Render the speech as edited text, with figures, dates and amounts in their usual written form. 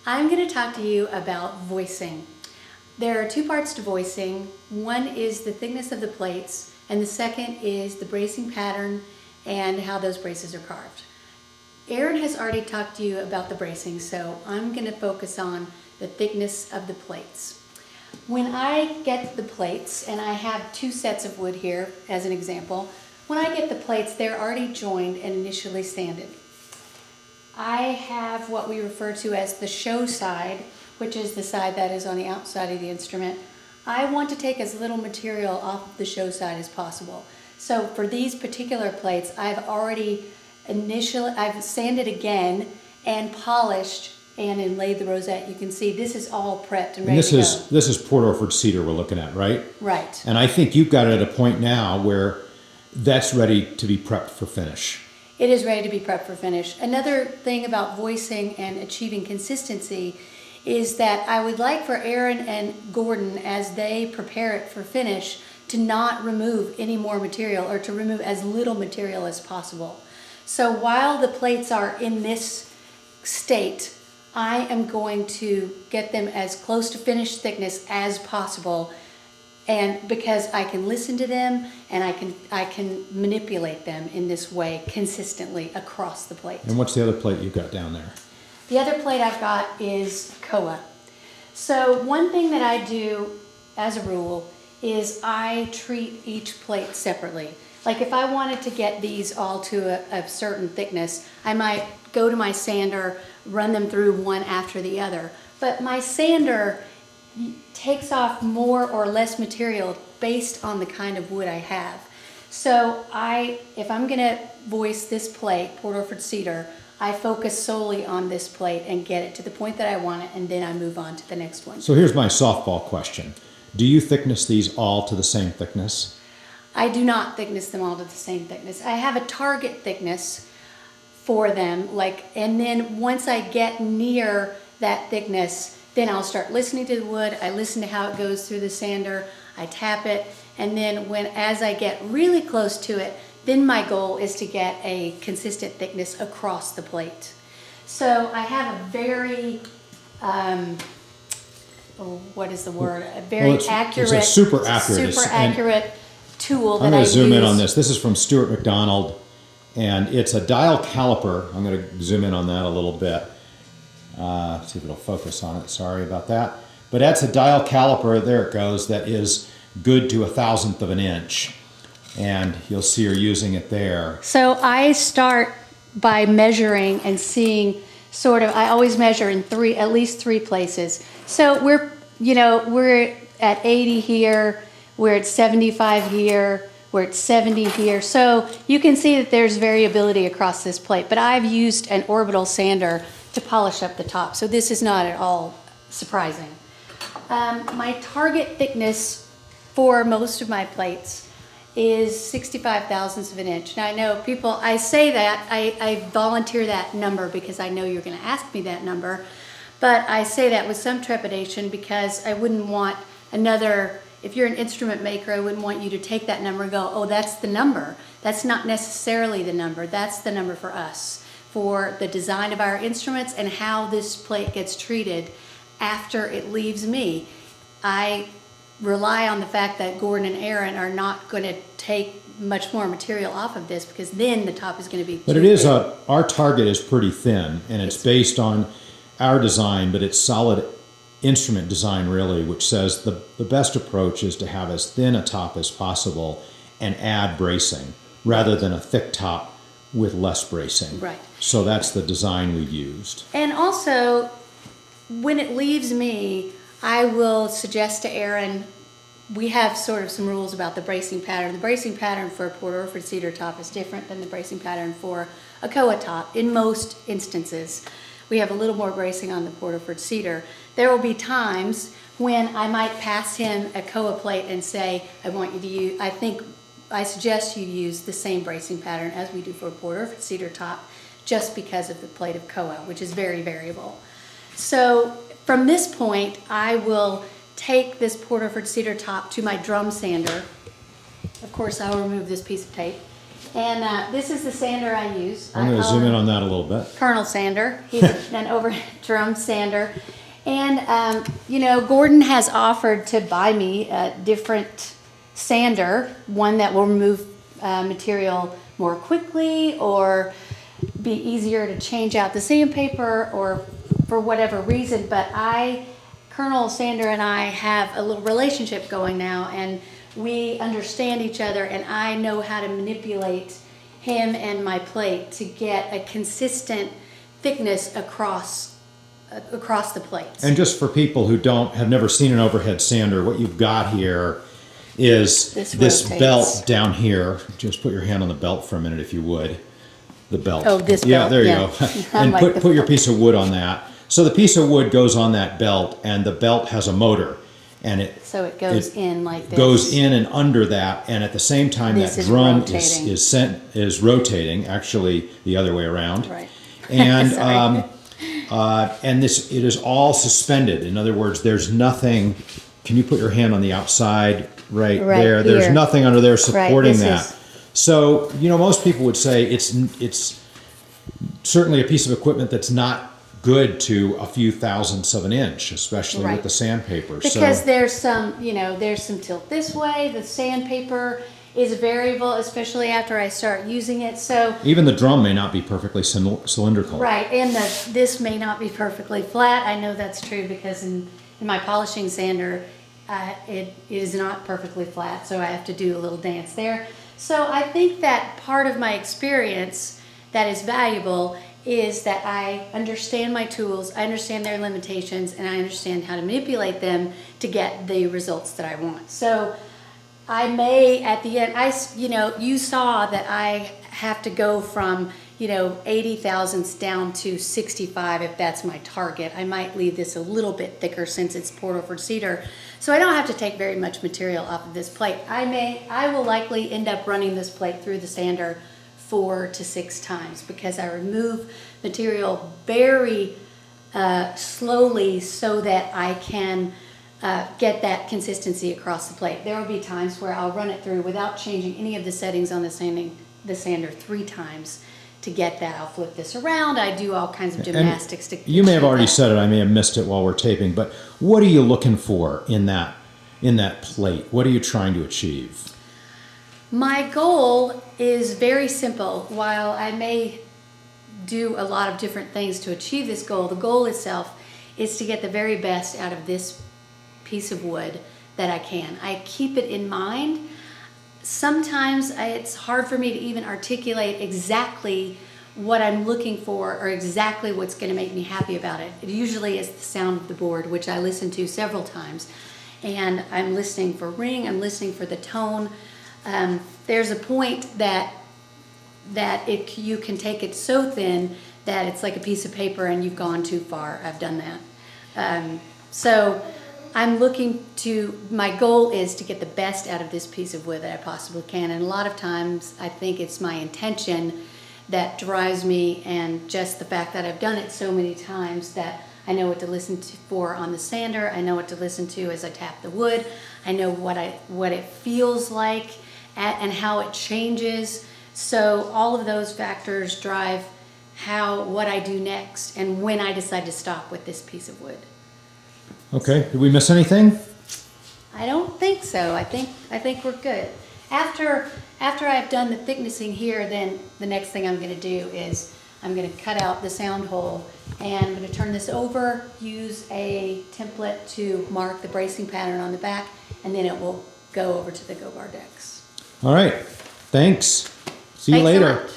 I'm going to talk to you about voicing. There are two parts to voicing. One is the thickness of the plates, and the second is the bracing pattern and how those braces are carved. Erin has already talked to you about the bracing, so I'm going to focus on the thickness of the plates. When I get the plates, and I have two sets of wood here as an example, when I get the plates, they're already joined and initially sanded. I have what we refer to as the show side, which is the side that is on the outside of the instrument. I want to take as little material off of the show side as possible. So for these particular plates, I've sanded again and polished and inlaid the rosette. You can see this is all prepped and ready to go. This is Port Orford Cedar we're looking at, right? Right. And I think you've got it at a point now where that's ready to be prepped for finish. It is ready to be prepped for finish. Another thing about voicing and achieving consistency is that I would like for Erin and Gordon, as they prepare it for finish, to not remove any more material, or to remove as little material as possible. So while the plates are in this state, I am going to get them as close to finished thickness as possible, and because I can listen to them and I can manipulate them in this way consistently across the plate. And what's the other plate you've got down there? The other plate I've got is koa. So one thing that I do as a rule is I treat each plate separately. Like if I wanted to get these all to a certain thickness, I might go to my sander, run them through one after the other. But my sander takes off more or less material based on the kind of wood I have. So if I'm gonna voice this plate, Port Orford Cedar, I focus solely on this plate and get it to the point that I want it, and then I move on to the next one. So here's my softball question. Do you thickness these all to the same thickness? I do not thickness them all to the same thickness. I have a target thickness for them, and then once I get near that thickness, then I'll start listening to the wood. I listen to how it goes through the sander, I tap it, and then as I get really close to it, then my goal is to get a consistent thickness across the plate. So I have a very, what is the word? A very accurate, it's a super accurate tool that I use. I'm going to zoom in on this. This is from Stuart McDonald, and it's a dial caliper. I'm going to zoom in on that a little bit. See if it'll focus on it. Sorry about that. But that's a dial caliper. There it goes. That is good to 1/1000th of an inch. And you'll see her using it there. So I start by measuring and seeing I always measure in at least three places. So we're at 80 here, we're at 75 here, we're at 70 here. So you can see that there's variability across this plate, but I've used an orbital sander to polish up the top. So this is not at all surprising. My target thickness for most of my plates is 65/1000ths of an inch. Now I know I say that, I volunteer that number because I know you're gonna ask me that number, but I say that with some trepidation because I wouldn't want if you're an instrument maker, I wouldn't want you to take that number and go, oh, that's the number. That's not necessarily the number, that's the number for us, for the design of our instruments and how this plate gets treated after it leaves me. I rely on the fact that Gordon and Erin are not going to take much more material off of this, because then the top is going to be But it is our target is pretty thin, and it's based on our design, but it's solid instrument design really, which says the best approach is to have as thin a top as possible and add bracing rather than a thick top with less bracing. Right. So that's the design we've used. And also, when it leaves me, I will suggest to Erin, we have sort of some rules about the bracing pattern. The bracing pattern for a Port Orford Cedar top is different than the bracing pattern for a koa top. In most instances, we have a little more bracing on the Port Orford Cedar. There will be times when I might pass him a koa plate and say, I suggest you use the same bracing pattern as we do for a Port Orford Cedar top, just because of the plate of koa, which is very variable. So from this point, I will take this Port Orford Cedar top to my drum sander. Of course, I'll remove this piece of tape. And this is the sander I use. I'm going to zoom in on that a little bit. Colonel Sander. He's an overhead drum sander. And, you know, Gordon has offered to buy me a different sander, one that will remove material more quickly or be easier to change out the sandpaper or for whatever reason. But Colonel Sander and I have a little relationship going now, and we understand each other, and I know how to manipulate him and my plate to get a consistent thickness across the plates. And just for people who have never seen an overhead sander, what you've got here is this belt down here. Just put your hand on the belt for a minute, if you would. The belt. Oh, this belt. Yeah, there you go. And put your piece of wood on that. So the piece of wood goes on that belt, and the belt has a motor, and it goes in like this. Goes in and under that, and at the same time that drum is rotating. Actually, the other way around. Right. And and it is all suspended. In other words, there's nothing. Can you put your hand on the outside right there? Here. There's nothing under there supporting that. So, you know, most people would say it's certainly a piece of equipment that's not good to a few thousandths of an inch, especially with the sandpaper. Because there's some tilt this way. The sandpaper is variable, especially after I start using it. So even the drum may not be perfectly cylindrical. Right, and this may not be perfectly flat. I know that's true because in my polishing sander, it is not perfectly flat, so I have to do a little dance there. So I think that part of my experience that is valuable is that I understand my tools, I understand their limitations, and I understand how to manipulate them to get the results that I want. So I may, at the end, you saw that I have to go from, 80 thousandths down to 65 if that's my target. I might leave this a little bit thicker since it's poured Orford cedar. So I don't have to take very much material off of this plate. I will likely end up running this plate through the sander 4 to 6 times because I remove material very slowly so that I can get that consistency across the plate. There will be times where I'll run it through without changing any of the settings on the sander 3 times to get that. I'll flip this around. I do all kinds of gymnastics to you may have already said it. I may have missed it while we're taping, but what are you looking for in that plate? What are you trying to achieve? My goal is very simple. While I may do a lot of different things to achieve this goal, the goal itself is to get the very best out of this piece of wood that I can. I keep it in mind. Sometimes it's hard for me to even articulate exactly what I'm looking for or exactly what's going to make me happy about it. It usually is the sound of the board, which I listen to several times. And I'm listening for ring, I'm listening for the tone. There's a point that you can take it so thin that it's like a piece of paper and you've gone too far. I've done that. So I'm my goal is to get the best out of this piece of wood that I possibly can. And a lot of times I think it's my intention that drives me, and just the fact that I've done it so many times that I know what to listen for on the sander. I know what to listen to as I tap the wood. I know what it feels like and how it changes. So all of those factors drive what I do next and when I decide to stop with this piece of wood. Okay, did we miss anything? I don't think so. I think we're good. After I've done the thicknessing here, then the next thing I'm going to do is I'm going to cut out the sound hole, and I'm going to turn this over, use a template to mark the bracing pattern on the back, and then it will go over to the go bar decks. All right, thanks. See you later. So much.